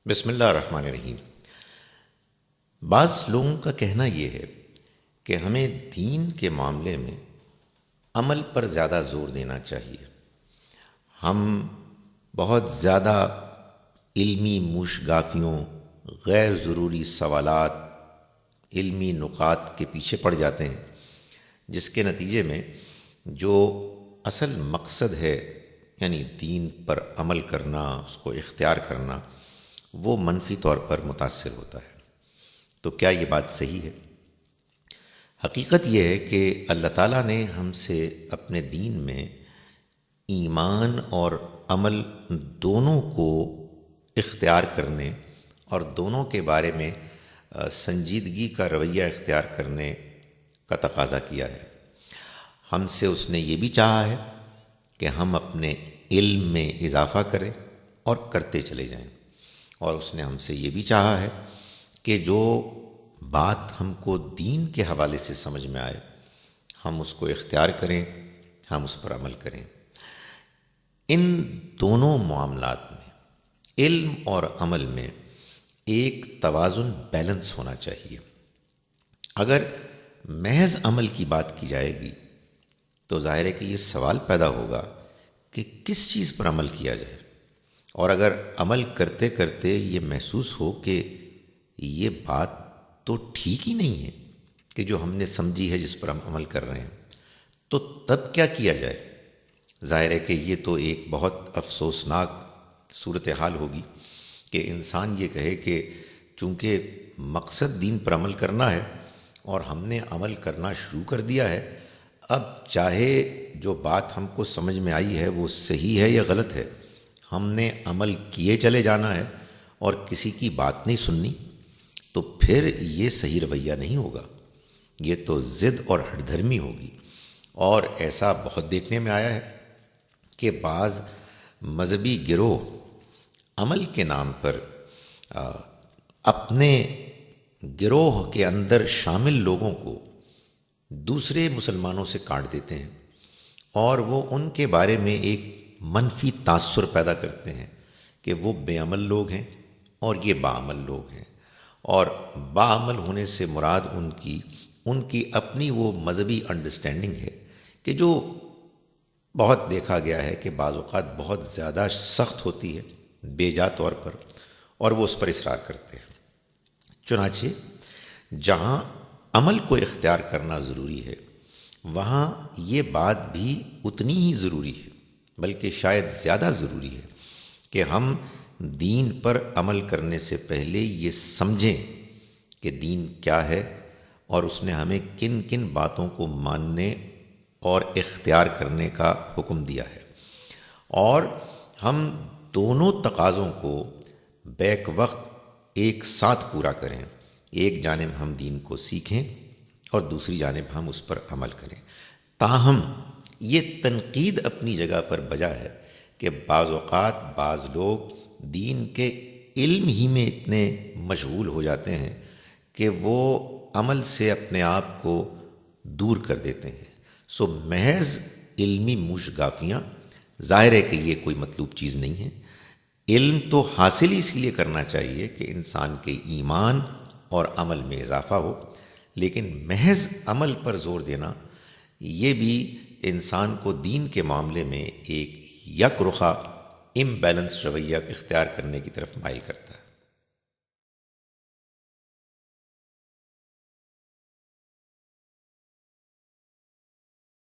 بسم اللہ الرحمن الرحیم۔ بعض لوگوں کا کہنا یہ ہے کہ ہمیں دین کے معاملے میں عمل پر زیادہ زور دینا چاہیے۔ ہم بہت زیادہ علمی موشگافیوں، غیر ضروری سوالات، علمی نکات کے پیچھے پڑ جاتے ہیں، جس کے نتیجے میں جو اصل مقصد ہے یعنی دین پر عمل کرنا، اس کو اختیار کرنا، وہ منفی طور پر متاثر ہوتا ہے۔ تو کیا یہ بات صحیح ہے؟ حقیقت یہ ہے کہ اللہ تعالیٰ نے ہم سے اپنے دین میں ایمان اور عمل دونوں کو اختیار کرنے اور دونوں کے بارے میں سنجیدگی کا رویہ اختیار کرنے کا تقاضا کیا ہے۔ ہم سے اس نے یہ بھی چاہا ہے کہ ہم اپنے علم میں اضافہ کریں اور کرتے چلے جائیں، اور اس نے ہم سے یہ بھی چاہا ہے کہ جو بات ہم کو دین کے حوالے سے سمجھ میں آئے ہم اس کو اختیار کریں، ہم اس پر عمل کریں۔ ان دونوں معاملات میں، علم اور عمل میں ایک توازن، بیلنس ہونا چاہیے۔ اگر محض عمل کی بات کی جائے گی تو ظاہر ہے کہ یہ سوال پیدا ہوگا کہ کس چیز پر عمل کیا جائے، اور اگر عمل کرتے کرتے یہ محسوس ہو کہ یہ بات تو ٹھیک ہی نہیں ہے کہ جو ہم نے سمجھی ہے، جس پر ہم عمل کر رہے ہیں، تو تب کیا کیا جائے؟ ظاہر ہے کہ یہ تو ایک بہت افسوسناک صورتحال ہوگی کہ انسان یہ کہے کہ چونکہ مقصد دین پر عمل کرنا ہے اور ہم نے عمل کرنا شروع کر دیا ہے، اب چاہے جو بات ہم کو سمجھ میں آئی ہے وہ صحیح ہے یا غلط ہے، ہم نے عمل کیے چلے جانا ہے اور کسی کی بات نہیں سننی، تو پھر یہ صحیح رویہ نہیں ہوگا، یہ تو ضد اور ہٹ دھرمی ہوگی۔ اور ایسا بہت دیکھنے میں آیا ہے کہ بعض مذہبی گروہ عمل کے نام پر اپنے گروہ کے اندر شامل لوگوں کو دوسرے مسلمانوں سے کاٹ دیتے ہیں، اور وہ ان کے بارے میں ایک منفی تاثر پیدا کرتے ہیں کہ وہ بے عمل لوگ ہیں اور یہ باعمل لوگ ہیں، اور باعمل ہونے سے مراد ان کی اپنی وہ مذہبی انڈرسٹینڈنگ ہے کہ جو بہت دیکھا گیا ہے کہ بعض اوقات بہت زیادہ سخت ہوتی ہے بے جا طور پر، اور وہ اس پر اصرار کرتے ہیں۔ چنانچہ جہاں عمل کو اختیار کرنا ضروری ہے وہاں یہ بات بھی اتنی ہی ضروری ہے، بلکہ شاید زیادہ ضروری ہے کہ ہم دین پر عمل کرنے سے پہلے یہ سمجھیں کہ دین کیا ہے اور اس نے ہمیں کن کن باتوں کو ماننے اور اختیار کرنے کا حکم دیا ہے، اور ہم دونوں تقاضوں کو بیک وقت ایک ساتھ پورا کریں۔ ایک جانب ہم دین کو سیکھیں اور دوسری جانب ہم اس پر عمل کریں۔ تاہم یہ تنقید اپنی جگہ پر بجا ہے کہ بعض اوقات بعض لوگ دین کے علم ہی میں اتنے مشغول ہو جاتے ہیں کہ وہ عمل سے اپنے آپ کو دور کر دیتے ہیں۔ سو محض علمی موشگافیاں، ظاہر ہے کہ یہ کوئی مطلوب چیز نہیں ہے۔ علم تو حاصل اس لیے کرنا چاہیے کہ انسان کے ایمان اور عمل میں اضافہ ہو، لیکن محض عمل پر زور دینا یہ بھی انسان کو دین کے معاملے میں ایک یک رخا امبیلنس رویہ اختیار کرنے کی طرف مائل کرتا ہے۔